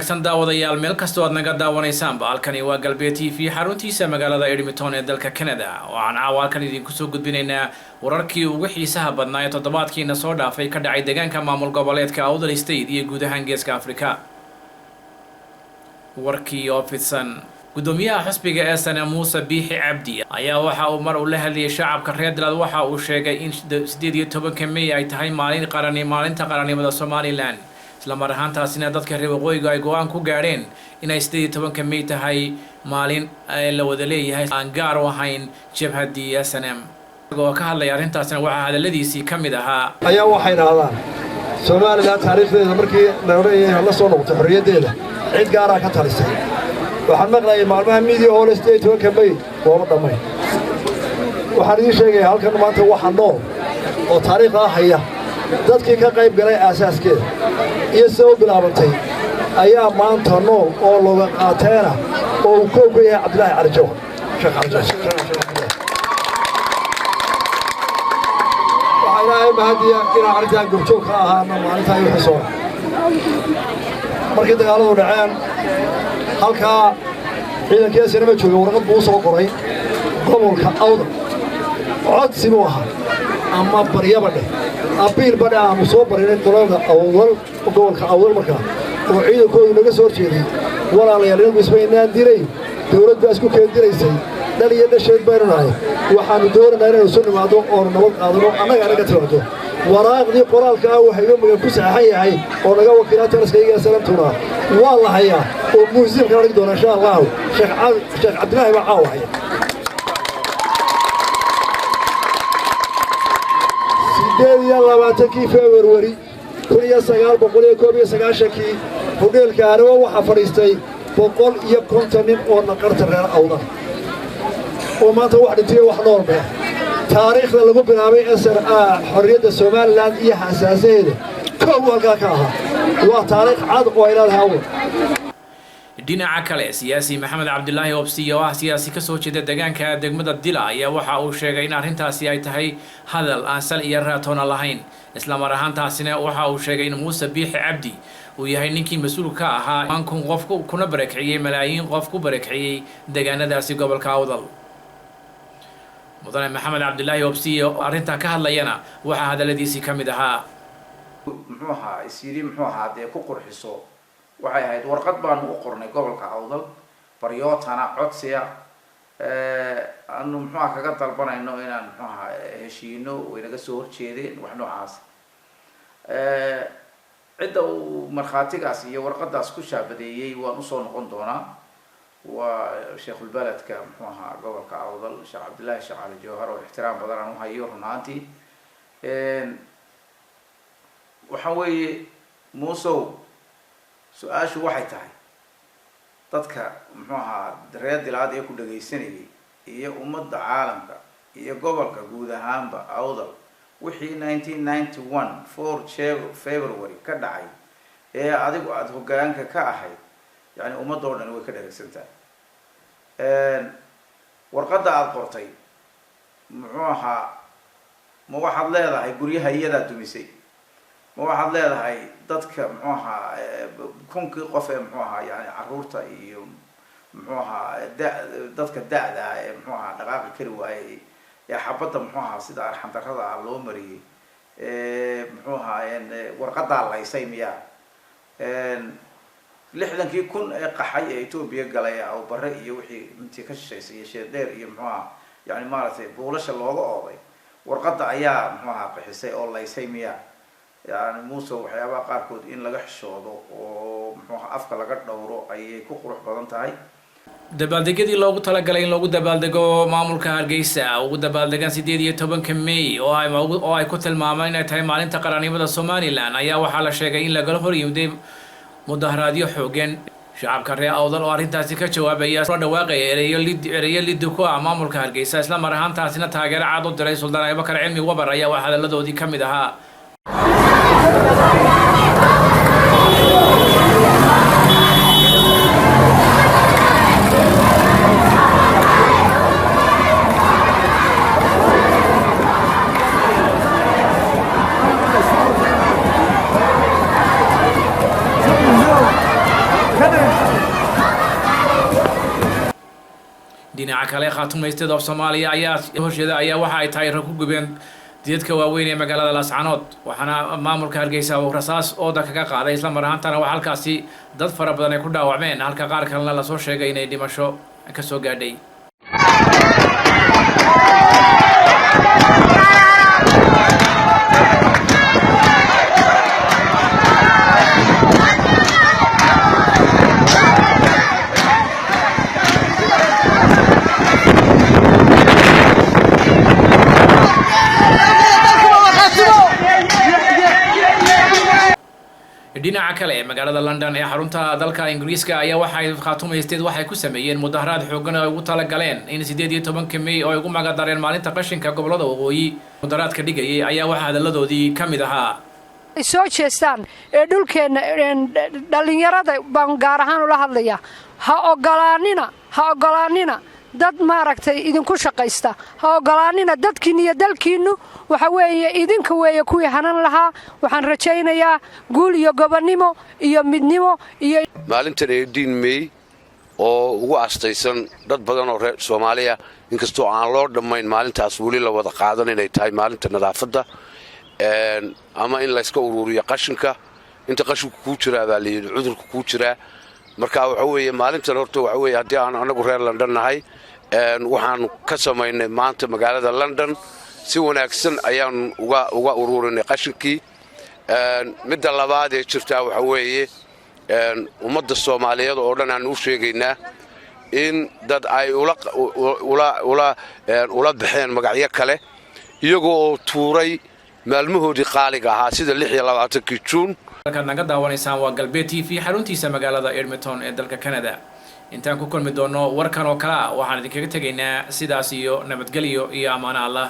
wanaagsan daawadayaal meel kastoo aad naga daawanaysaanba halkani waa Galbeed TV xaruntiisa magaalada Edmonton ee dalka Canada waxaan halkan idinku soo gudbinaynaa wararkii ugu xiisaha badnaa ee toddobaadkiina soo dhaafay ka dhacay deegaanka maamul goboleedka Awdal State iyo guud ahaan Geeska Afrika warkii oo fidsan gudoomiyaha xisbiga SNM Muuse Biixi Cabdi ayaa waxa uu mar u la hadlayay shacabka reer Dalad waxa uu sheegay in 18 May ay tahay maalinta qaranimada Somaliland isla mar ahaantaasina dadka reer waqooyiga ay go'aan ku gaadheen inay 18 May tahay maalin la wada leeyahay aan gaar u ahayn jabhadii SNM oo ka hadlay arrintaasna waxa hadaladiisii kamid ahaa ayaa waxay raadaan Somaliland taariikhdeeda markii la oranayay la soo noqotay xorriyadeeda cid gaar ah ka talisay waxaan maqlaayay maalmaha media oo 18 May oo dhamay waxaan idin sheegay halkan maanta waxa nool oo taariikh ah haya dadkii ka qayb galay asaaskeeda iyo soo bilaabantay ayaa maanta nool oo looga qaateena oo uu koob ka yahay Cabdilaahi Arjo Sheekh Arjo waxay bahadiya in arrintan gobjoog ka ahaana maalinta ay xusoo markii dagaaladu dhaceen halka ciidankii sinama joogay warqad buu soo qoray gobolka Awdal codsi buu ahaa ama baryaba dheh abiil badha ama soo barinay qolada Awdal gobolka Awdal markaa oo ciidankoodu naga soo horjeeday walaalayaal inuu isbaynaan diray dawladda isku keendiraysay dhaliya dhasheed baynu nahay waxaanu doonaynaa inaynu soo nimaado oo nabad qaadano annaga anaga timaado waraaqdii qoraalka ah waxay magan ku saxan yahay oo naga wakiilaa taraskayga salaamtuna waa la hayaa oo muusiimka laga doona insha Allah Sheekh Cabdilaahi baa caawaya sideediya labaatankii February 1991 hoteelka Arwo waxa fadhiistay 150 nin oo naqarta reer Awdal oo maanta wax dhintay wax nool baa taariikhda lagu bilaabay SRA xorriyadda Somaliland iyo xasaasadeeda koob walka ka aha waa taariikh cad oo ilaahay hawo dhinaca kale siyaasi Maxamed Cabdilaahi Obsi oo ah siyaasi ka soo jeeda deegaanka degmada Dila ayaa waxa uu sheegay in arrintaasi ay tahay hadal aan sal iyo raatoon lahayn isla mar ahaantaasina waxa uu sheegay in Muuse Biixi Cabdi uu yahay ninkii mas'uul ka ahaa aan qof kuna barakiciyay malaayiin qof ku barakiciyay deegaanadaasi gobolka Awdal mudane Maxamed Cabdilaahi Obsi oo arrinta ka hadlayana waxa hadaladiisii kamid ahaa muxuu ahaa isiri muxuu ahaa de ku qurxiso waxay ahayd warqad baan u qornay gobolka Awdal baryootana codsiya aanu muxuu kaga dalbanayno inaan muxuu ahaa heshiino waynaga soo horjeedeen wax noocaas cidda uu markhaatigaas iyo warqadaas ku shaabadeeyay waan u soo noqon doonaa وشيخ البلد كمحوها قبل كأوضل شيخ عبد الله شيخ علي جوهر والاحترام بدرنا وهايور هنانتي وحوي موسو سؤال شو واحد تاعي تذكر محوها دريد العادي يكون دقيسني هي أمد عالم هي قبل كجودة هامبا أوضل وحي 1991 February كدعي هي عادي قعد هو جانك كأحد يعني أمدورنا نوي كده رسنتا ورقد على القرطي معها ما واحد لا هاي قريها هي ذات تمسي ما واحد لا هاي ضدك معها كون قفة معها يعني عرورته يوم معها ضدك الداء ده معها دقائق كيلو هاي يا حبته معها صدق الحمد لله على الأمري معها يعني ورقد على يسميها لحدن كي يكون قحي إثيوبيا قليا أو برا يوحي أنت كشيء شيء دير يمحوها يعني مارته بولش الله قاضي ورقد أيام محوها بحسي الله يسميها يعني موسى وحيابا قاركود إن لقح شوضو ومحوها أفكار لقد دورو أي كوخروح بدنتهاي dabaaldegyadii loogu talagalay in lagu dabaaldego maamulka Hargeysa ugu dabaaldegan 18 May oo ay ku tilmaameen inay tahay maalinta qaranimada Somaliland ayaa waxa la sheegay in laga hor yimid mudaharaadyo xooggan shacabka reer Awdal oo arrintaasi ka jawaabaya soo dhawaaqay ereyo lid ku ah maamulka Hargeysa isla mar ahaantaasina taageero cad u diray Suldaan Abubakar Cilmi Wabar ayaa waxa hadaladoodii kamid ahaa dhinaca kale Khaatuum State of Soomaaliya ayaa hooshada ayaa waxa ay tahay rag ku gubeen jidadka waaweyn ee magaalada Laascaanood waxaana maamulka Hargeysa uu rasaas ooda kaga qaaday isla mar ahaantaana waxa halkaasi dad fara badan ay ku dhaawacmeen halka qaar kalena la soo sheegay inay dhimasho ka soo gaadhay dhinaca kale magaalada London ee xarunta dalka Ingiriiska ayaa waxay Khaatuum State waxay ku sameeyeen mudaharaad xooggan oo ugu tala galeen in 18 May oo ugu magadareen maalinta qashinka gobolada waqooyi mudaharaadka dhigayay ayaa waxa hadaladoodii kamid ahaa soo jeestaan ee dhulkeena dhalinyarada baan gaar ahaan ula hadlaya ha ogolaanina dad maaragtay idinku shaqaysta ha ogolaanina dadkiina iyo dalkiinu waxa weeye idinka weeye kuwii hanan lahaa waxaan rajaynayaa guul iyo gobonnimo iyo midnimo iyo maalintan 18 May oo ugu astaysan dad badan oo reer Soomaaliya inkastoo aan loo dhamayn maalintaas wali la wada qaadan inay tahay maalinta nadaafadda ama in la iska ururiyo qashinka inta qashinku ku jira baa leeyahay cudurku ku jira marka waxa weeye maalintan horta waxa weeye hadii aan anagu reer London nahay waxaan ka sameynay maanta magaalada London si wanaagsan ayaan uga ururinay qashinkii midda labaad ee jirta waxa weeye ummadda Soomaaliyeed oo dhan aan u sheegaynaa in dad ay ula baxeen magacyo kale iyagoo tuuray maalmahoodii qaaliga ahaa sida 26 Juun halka naga daawanaysaan waa Galbeed TV xaruntiisa magaalada Edmonton ee dalka Canada intaan ku kulmi doono warkan oo kala waxaan idinkaga tagaynaa sidaas iyo nabadgelyo iyo amaana Allah